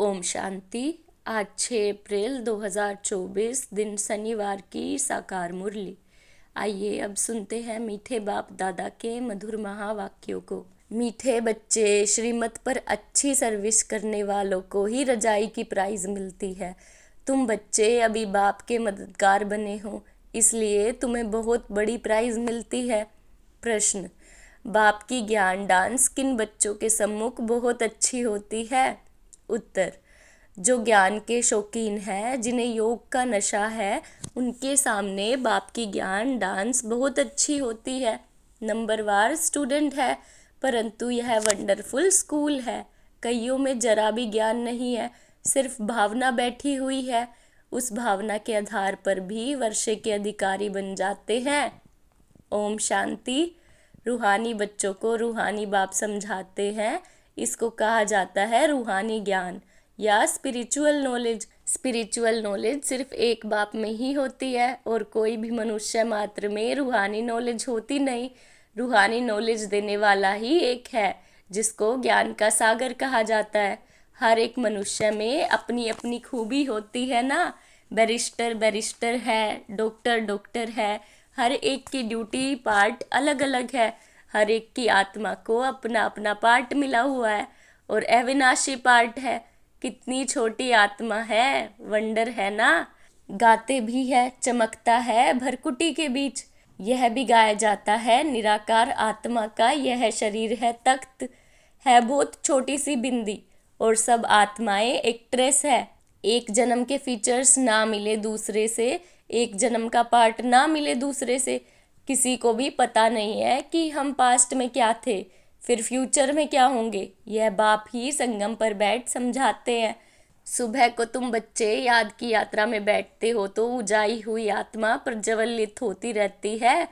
ओम शांति। आज 6 अप्रैल 2024 दिन शनिवार की साकार मुरली। आइए अब सुनते हैं मीठे बाप दादा के मधुर महावाक्यों को। मीठे बच्चे, श्रीमत पर अच्छी सर्विस करने वालों को ही रजाई की प्राइज मिलती है। तुम बच्चे अभी बाप के मददगार बने हो, इसलिए तुम्हें बहुत बड़ी प्राइज मिलती है। प्रश्न: बाप की ज्ञान डांस किन बच्चों के सम्मुख बहुत अच्छी होती है? उत्तर: जो ज्ञान के शौकीन हैं, जिन्हें योग का नशा है, उनके सामने बाप की ज्ञान डांस बहुत अच्छी होती है। नंबरवार स्टूडेंट है, परंतु यह वंडरफुल स्कूल है। कईयों में जरा भी ज्ञान नहीं है, सिर्फ भावना बैठी हुई है। उस भावना के आधार पर भी वर्षे के अधिकारी बन जाते हैं। ओम शांति। रूहानी बच्चों को रूहानी बाप समझाते हैं। इसको कहा जाता है रूहानी ज्ञान या स्पिरिचुअल नॉलेज। स्पिरिचुअल नॉलेज सिर्फ एक बाप में ही होती है और कोई भी मनुष्य मात्र में रूहानी नॉलेज होती नहीं। रूहानी नॉलेज देने वाला ही एक है, जिसको ज्ञान का सागर कहा जाता है। हर एक मनुष्य में अपनी अपनी खूबी होती है ना। बैरिस्टर बैरिस्टर है, डॉक्टर डॉक्टर है। हर एक की ड्यूटी पार्ट अलग अलग है। हर एक की आत्मा को अपना अपना पार्ट मिला हुआ है और अविनाशी पार्ट है। कितनी छोटी आत्मा है, वंडर है ना। गाते भी है, चमकता है भरकुटी के बीच। यह भी गाया जाता है, निराकार आत्मा का यह शरीर है तख्त, है बहुत छोटी सी बिंदी और सब आत्माएं एक्ट्रेस है। एक जन्म के फीचर्स ना मिले दूसरे से, एक जन्म का पार्ट ना मिले दूसरे से। किसी को भी पता नहीं है कि हम पास्ट में क्या थे, फिर फ्यूचर में क्या होंगे। यह बाप ही संगम पर बैठ समझाते हैं। सुबह को तुम बच्चे याद की यात्रा में बैठते हो तो उजाई हुई आत्मा प्रज्वलित होती रहती है,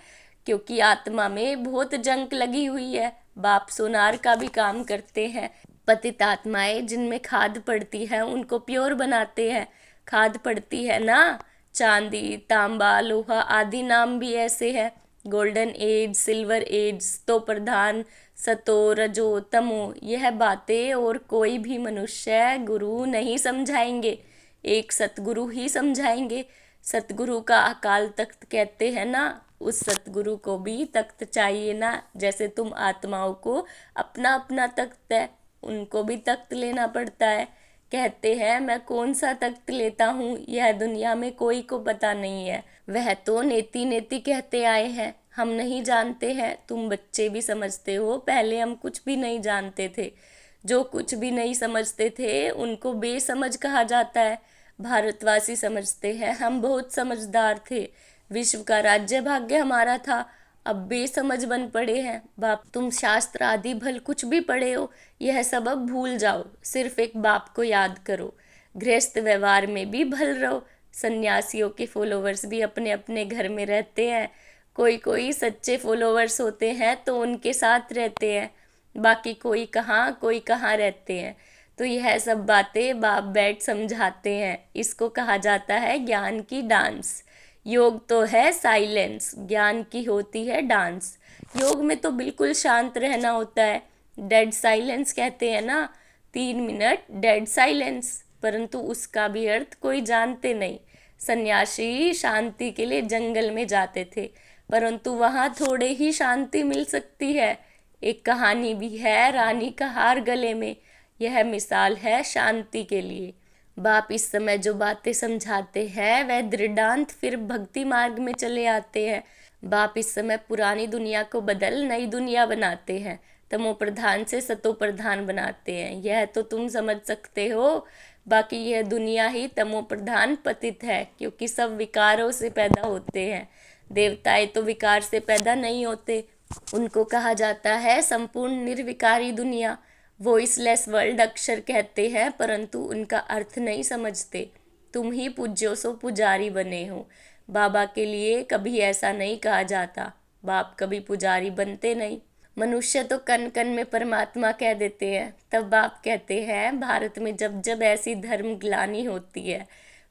क्योंकि आत्मा में बहुत जंक लगी हुई है। बाप सोनार का भी काम करते हैं। पतित आत्माएं जिनमें खाद पड़ती है उनको प्योर बनाते हैं। खाद पड़ती है ना, चांदी, तांबा, लोहा आदि नाम भी ऐसे हैं। गोल्डन एज, सिल्वर एज, तो प्रधान, सतो, रजो, तमो, यह बातें और कोई भी मनुष्य गुरु नहीं समझाएंगे, एक सतगुरु ही समझाएंगे। सतगुरु का अकाल तख्त कहते हैं ना, उस सतगुरु को भी तख्त चाहिए ना। जैसे तुम आत्माओं को अपना अपना तख्त है, उनको भी तख्त लेना पड़ता है। कहते हैं मैं कौन सा तख्त लेता हूँ, यह दुनिया में कोई को पता नहीं है। वह तो नेति नेति कहते आए हैं, हम नहीं जानते हैं। तुम बच्चे भी समझते हो, पहले हम कुछ भी नहीं जानते थे। जो कुछ भी नहीं समझते थे उनको बेसमझ कहा जाता है। भारतवासी समझते हैं हम बहुत समझदार थे, विश्व का राज्य भाग्य हमारा था। अब बेसमझ बन पड़े हैं। बाप तुम शास्त्र आदि भल कुछ भी पढ़े हो, यह सब अब भूल जाओ, सिर्फ एक बाप को याद करो। गृहस्थ व्यवहार में भी भल रहो। सन्यासियों के फॉलोवर्स भी अपने अपने घर में रहते हैं। कोई कोई सच्चे फॉलोवर्स होते हैं तो उनके साथ रहते हैं, बाकी कोई कहाँ रहते हैं। तो यह सब बातें बाप बैठ समझाते हैं। इसको कहा जाता है ज्ञान की डांस। योग तो है साइलेंस, ज्ञान की होती है डांस। योग में तो बिल्कुल शांत रहना होता है, डेड साइलेंस कहते हैं ना। 3 मिनट डेड साइलेंस, परंतु उसका भी अर्थ कोई जानते नहीं। सन्यासी शांति के लिए जंगल में जाते थे, परंतु वहाँ थोड़े ही शांति मिल सकती है। एक कहानी भी है, रानी का हार गले में। यह मिसाल है शांति के लिए। बाप इस समय जो बातें समझाते हैं वह दृढ़ांत फिर भक्ति मार्ग में चले आते हैं। बाप इस समय पुरानी दुनिया को बदल नई दुनिया बनाते हैं, तमो प्रधान से सतो प्रधान बनाते हैं। यह तो तुम समझ सकते हो। बाकी यह दुनिया ही तमो प्रधान पतित है, क्योंकि सब विकारों से पैदा होते हैं। देवताएं तो विकार से पैदा नहीं होते, उनको कहा जाता है संपूर्ण निर्विकारी दुनिया। वॉइसलेस वर्ल्ड अक्षर कहते हैं, परंतु उनका अर्थ नहीं समझते। तुम ही पूज्यो सो पुजारी बने हो। बाबा के लिए कभी ऐसा नहीं कहा जाता, बाप कभी पुजारी बनते नहीं। मनुष्य तो कन कन में परमात्मा कह देते हैं। तब बाप कहते हैं भारत में जब जब ऐसी धर्म ग्लानि होती है,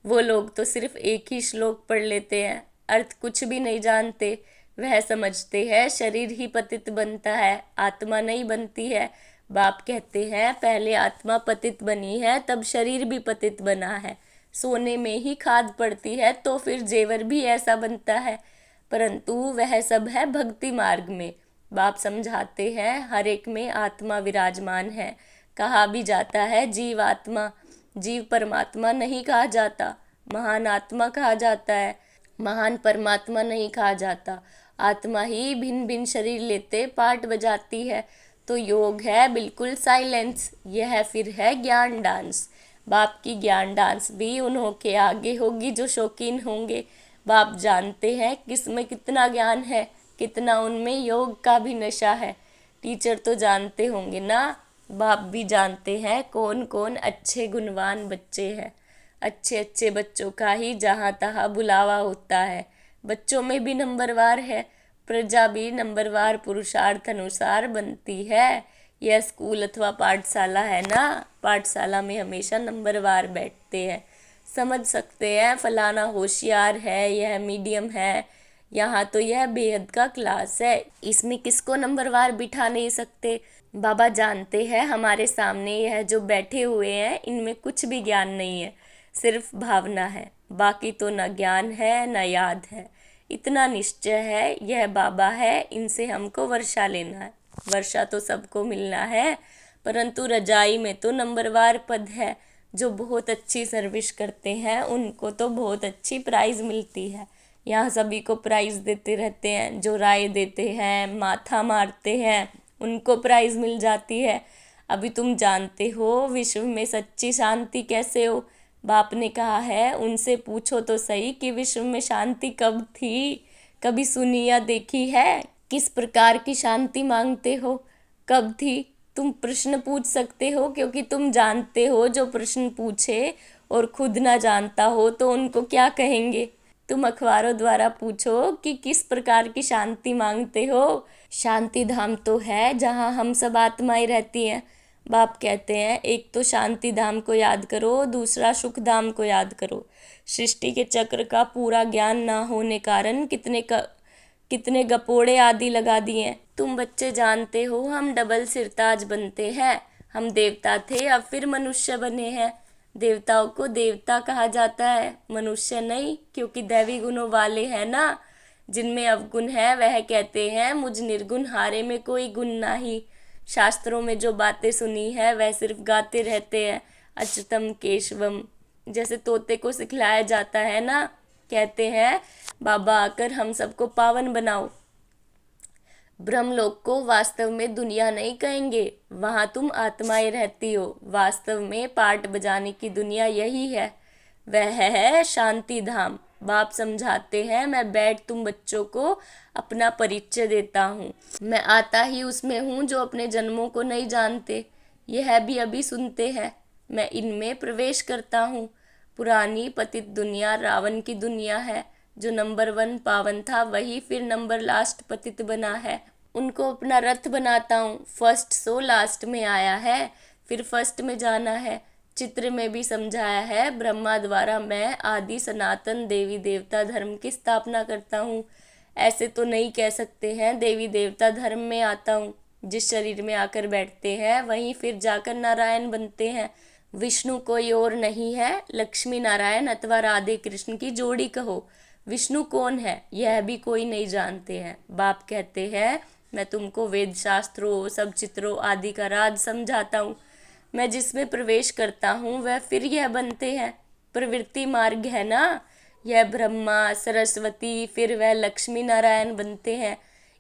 वो लोग तो सिर्फ एक ही श्लोक पढ़ लेते हैं, अर्थ कुछ भी नहीं जानते। वह समझते हैं शरीर ही पतित बनता है, आत्मा नहीं बनती है। बाप कहते हैं पहले आत्मा पतित बनी है, तब शरीर भी पतित बना है। सोने में ही खाद पड़ती है तो फिर जेवर भी ऐसा बनता है, परंतु वह सब है भक्ति मार्ग में। बाप समझाते हैं हर एक में आत्मा विराजमान है। कहा भी जाता है जीव आत्मा, जीव परमात्मा नहीं कहा जाता, महान आत्मा कहा जाता है, महान परमात्मा नहीं कहा जाता। आत्मा ही भिन्न भिन्न शरीर लेते पार्ट बजाती है। तो योग है बिल्कुल साइलेंस, यह फिर है ज्ञान डांस। बाप की ज्ञान डांस भी उन्हों के आगे होगी जो शौकीन होंगे। बाप जानते हैं किसमें कितना ज्ञान है, कितना उनमें योग का भी नशा है। टीचर तो जानते होंगे ना, बाप भी जानते हैं कौन कौन अच्छे गुणवान बच्चे हैं। अच्छे अच्छे बच्चों का ही जहाँ तहाँ बुलावा होता है। बच्चों में भी नंबरवार है, प्रजा भी नंबरवार पुरुषार्थ अनुसार बनती है। यह स्कूल अथवा पाठशाला है ना, पाठशाला में हमेशा नंबरवार बैठते हैं। समझ सकते हैं फलाना होशियार है, यह मीडियम है। यहाँ तो यह बेहद का क्लास है, इसमें किसको नंबरवार बिठा नहीं सकते। बाबा जानते हैं हमारे सामने यह जो बैठे हुए हैं इनमें कुछ भी ज्ञान नहीं है, सिर्फ भावना है। बाकी तो न ज्ञान है न याद है। इतना निश्चय है यह बाबा है, इनसे हमको वर्षा लेना है। वर्षा तो सबको मिलना है, परंतु रजाई में तो नंबरवार पद है। जो बहुत अच्छी सर्विस करते हैं उनको तो बहुत अच्छी प्राइज़ मिलती है। यहाँ सभी को प्राइज़ देते रहते हैं। जो राय देते हैं, माथा मारते हैं, उनको प्राइज़ मिल जाती है। अभी तुम जानते हो विश्व में सच्ची शांति कैसे हो। बाप ने कहा है उनसे पूछो तो सही कि विश्व में शांति कब थी, कभी सुनी या देखी है। किस प्रकार की शांति मांगते हो, कब थी। तुम प्रश्न पूछ सकते हो क्योंकि तुम जानते हो। जो प्रश्न पूछे और खुद ना जानता हो तो उनको क्या कहेंगे। तुम अखबारों द्वारा पूछो कि किस प्रकार की शांति मांगते हो। शांति धाम तो है जहाँ हम सब आत्माएं रहती हैं। बाप कहते हैं एक तो शांति धाम को याद करो, दूसरा सुख धाम को याद करो। सृष्टि के चक्र का पूरा ज्ञान ना होने कारण कितने गपोड़े आदि लगा दिए। तुम बच्चे जानते हो हम डबल सिरताज बनते हैं। हम देवता थे अब फिर मनुष्य बने हैं। देवताओं को देवता कहा जाता है, मनुष्य नहीं, क्योंकि दैवी गुणों वाले हैं ना। जिनमें अवगुण है वह कहते हैं मुझ निर्गुण हारे में कोई गुण नहीं। शास्त्रों में जो बातें सुनी है वह सिर्फ गाते रहते हैं, अच्युतम केशवम, जैसे तोते को सिखलाया जाता है ना। कहते हैं बाबा आकर हम सबको पावन बनाओ। ब्रह्मलोक को वास्तव में दुनिया नहीं कहेंगे, वहाँ तुम आत्माएं रहती हो। वास्तव में पार्ट बजाने की दुनिया यही है, वह है शांति धाम। बाप समझाते हैं मैं बैठ तुम बच्चों को अपना परिचय देता हूँ। मैं आता ही उसमें हूँ जो अपने जन्मों को नहीं जानते, यह भी अभी सुनते हैं। मैं इनमें प्रवेश करता हूँ। पुरानी पतित दुनिया रावण की दुनिया है। जो नंबर 1 पावन था वही फिर नंबर लास्ट पतित बना है। उनको अपना रथ बनाता हूँ। फर्स्ट सो लास्ट में आया है, फिर फर्स्ट में जाना है। चित्र में भी समझाया है ब्रह्मा द्वारा मैं आदि सनातन देवी देवता धर्म की स्थापना करता हूँ। ऐसे तो नहीं कह सकते हैं देवी देवता धर्म में आता हूँ। जिस शरीर में आकर बैठते हैं वहीं फिर जाकर नारायण बनते हैं। विष्णु कोई और नहीं है, लक्ष्मी नारायण अथवा राधे कृष्ण की जोड़ी कहो। विष्णु कौन है यह भी कोई नहीं जानते हैं। बाप कहते हैं मैं तुमको वेद शास्त्रों सब चित्रों आदि का राज समझाता हूँ। मैं जिसमें प्रवेश करता हूँ वह फिर यह बनते हैं। प्रवृत्ति मार्ग है ना, यह ब्रह्मा सरस्वती फिर वह लक्ष्मी नारायण बनते हैं।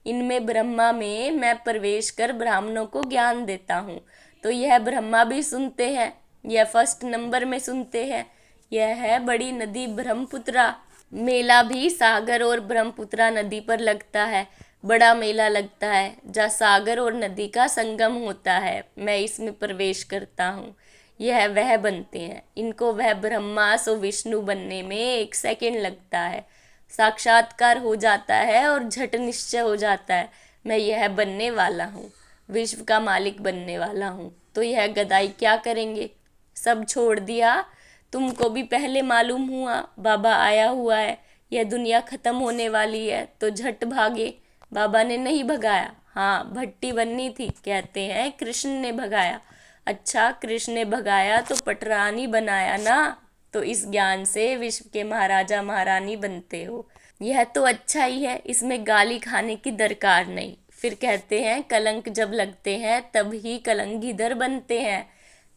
इनमें ब्रह्मा में मैं प्रवेश कर ब्राह्मणों को ज्ञान देता हूँ, तो यह ब्रह्मा भी सुनते हैं। यह फर्स्ट नंबर में सुनते हैं। यह है बड़ी नदी ब्रह्मपुत्रा। मेला भी सागर और ब्रह्मपुत्रा नदी पर लगता है। बड़ा मेला लगता है जहाँ सागर और नदी का संगम होता है। मैं इसमें प्रवेश करता हूँ, यह वह बनते हैं। इनको वह ब्रह्मा सो विष्णु बनने में 1 सेकंड लगता है। साक्षात्कार हो जाता है और झट निश्चय हो जाता है मैं यह बनने वाला हूँ, विश्व का मालिक बनने वाला हूँ। तो यह गदाई क्या करेंगे, सब छोड़ दिया। तुमको भी पहले मालूम हुआ बाबा आया हुआ है, यह दुनिया ख़त्म होने वाली है, तो झट भागे। बाबा ने नहीं भगाया, हाँ, भट्टी बननी थी। कहते हैं कृष्ण ने भगाया। अच्छा, कृष्ण ने भगाया तो पटरानी बनाया ना। तो इस ज्ञान से विश्व के महाराजा महारानी बनते हो। यह तो अच्छा ही है, इसमें गाली खाने की दरकार नहीं। फिर कहते हैं कलंक जब लगते हैं तब ही कलंगीधर बनते हैं।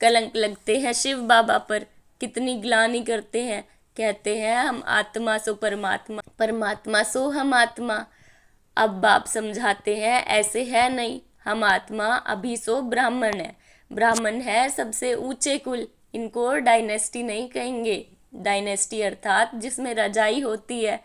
कलंक लगते हैं शिव बाबा पर, कितनी ग्लानि करते हैं। कहते हैं हम आत्मा सो परमात्मा, परमात्मा सो हम आत्मा। अब बाप समझाते हैं ऐसे है नहीं, हम आत्मा अभी सो ब्राह्मण है। ब्राह्मण है सबसे ऊंचे कुल, इनको डायनेस्टी नहीं कहेंगे। डायनेस्टी अर्थात जिसमें रजाई होती है।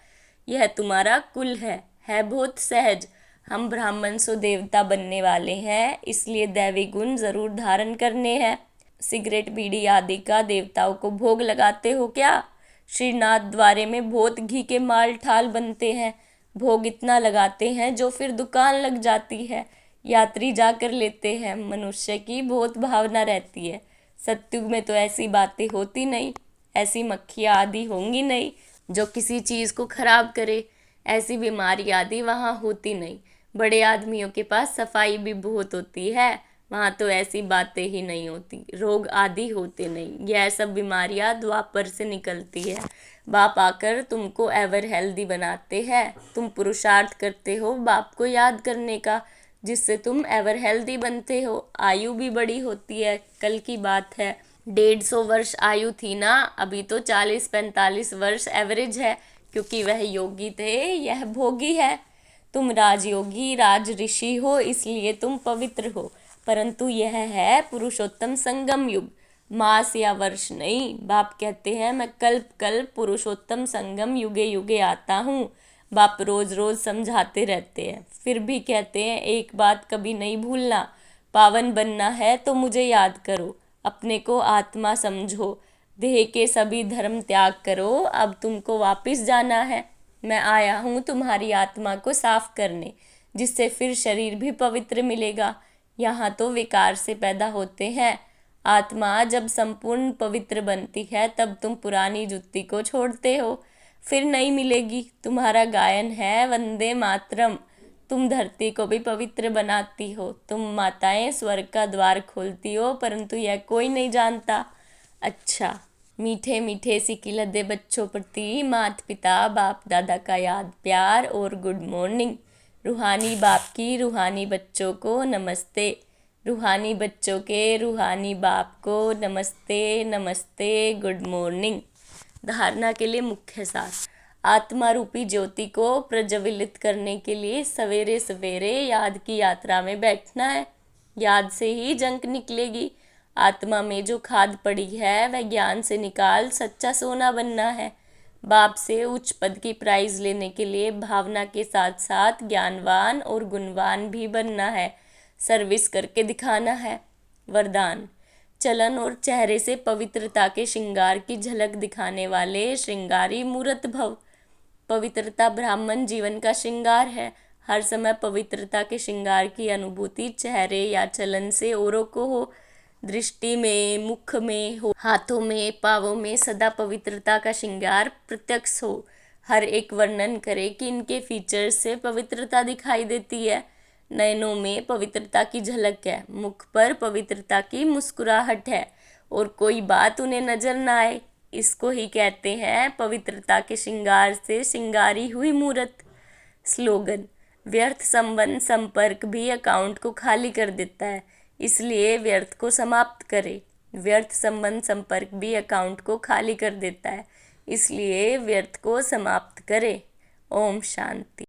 यह तुम्हारा कुल है बहुत सहज। हम ब्राह्मण सो देवता बनने वाले हैं, इसलिए दैवी गुण जरूर धारण करने हैं। सिगरेट बीड़ी आदि का देवताओं को भोग लगाते हो क्या? श्रीनाथ द्वारे में बहुत घी के माल ठाल बनते हैं। भोग इतना लगाते हैं जो फिर दुकान लग जाती है। यात्री जाकर लेते हैं। मनुष्य की बहुत भावना रहती है। सत्युग में तो ऐसी बातें होती नहीं, ऐसी मक्खियाँ आदि होंगी नहीं जो किसी चीज़ को खराब करे। ऐसी बीमारी आदि वहाँ होती नहीं। बड़े आदमियों के पास सफाई भी बहुत होती है, वहाँ तो ऐसी बातें ही नहीं होती। रोग आदि होते नहीं। यह सब बीमारियाँ द्वापर से निकलती है। बाप आकर तुमको एवर हेल्दी बनाते हैं। तुम पुरुषार्थ करते हो बाप को याद करने का, जिससे तुम एवर हेल्दी बनते हो। आयु भी बड़ी होती है। कल की बात है, 150 वर्ष आयु थी ना, अभी तो 40-45 वर्ष एवरेज है, क्योंकि वह योगी थे, यह भोगी है। तुम राजयोगी राज ऋषि हो, इसलिए तुम पवित्र हो। परंतु यह है पुरुषोत्तम संगम युग, मास या वर्ष नहीं। बाप कहते हैं मैं कल्प कल्प पुरुषोत्तम संगम युगे युगे आता हूँ। बाप रोज रोज समझाते रहते हैं, फिर भी कहते हैं एक बात कभी नहीं भूलना, पावन बनना है तो मुझे याद करो। अपने को आत्मा समझो, देह के सभी धर्म त्याग करो। अब तुमको वापिस जाना है। मैं आया हूँ तुम्हारी आत्मा को साफ करने, जिससे फिर शरीर भी पवित्र मिलेगा। यहाँ तो विकार से पैदा होते हैं। आत्मा जब संपूर्ण पवित्र बनती है तब तुम पुरानी जुत्ती को छोड़ते हो, फिर नहीं मिलेगी। तुम्हारा गायन है वंदे मातरम। तुम धरती को भी पवित्र बनाती हो। तुम माताएं स्वर्ग का द्वार खोलती हो, परंतु यह कोई नहीं जानता। अच्छा, मीठे मीठे सिकिलदे बच्चों प्रति माता पिता बाप दादा का याद प्यार और गुड मॉर्निंग। रूहानी बाप की रूहानी बच्चों को नमस्ते। रूहानी बच्चों के रूहानी बाप को नमस्ते नमस्ते, गुड मॉर्निंग। धारणा के लिए मुख्य सार, आत्मा रूपी ज्योति को प्रज्वलित करने के लिए सवेरे सवेरे याद की यात्रा में बैठना है। याद से ही जंक निकलेगी। आत्मा में जो खाद पड़ी है वह ज्ञान से निकाल सच्चा सोना बनना है। बाप से उच्च पद की प्राइज लेने के लिए भावना के साथ साथ ज्ञानवान और गुणवान भी बनना है। सर्विस करके दिखाना है। वरदान, चलन और चेहरे से पवित्रता के श्रृंगार की झलक दिखाने वाले श्रृंगारी मूर्त भव। पवित्रता ब्राह्मण जीवन का श्रृंगार है। हर समय पवित्रता के श्रृंगार की अनुभूति चेहरे या चलन से औरों को हो। दृष्टि में, मुख में हो, हाथों में, पांवों में सदा पवित्रता का श्रृंगार प्रत्यक्ष हो। हर एक वर्णन करे कि इनके फीचर्स से पवित्रता दिखाई देती है। नयनों में पवित्रता की झलक है, मुख पर पवित्रता की मुस्कुराहट है, और कोई बात उन्हें नजर न आए। इसको ही कहते हैं पवित्रता के श्रृंगार से श्रृंगारी हुई मूर्त। स्लोगन, व्यर्थ संबंध संपर्क भी अकाउंट को खाली कर देता है, इसलिए व्यर्थ को समाप्त करें। व्यर्थ संबंध संपर्क भी अकाउंट को खाली कर देता है, इसलिए व्यर्थ को समाप्त करें। ओम शांति।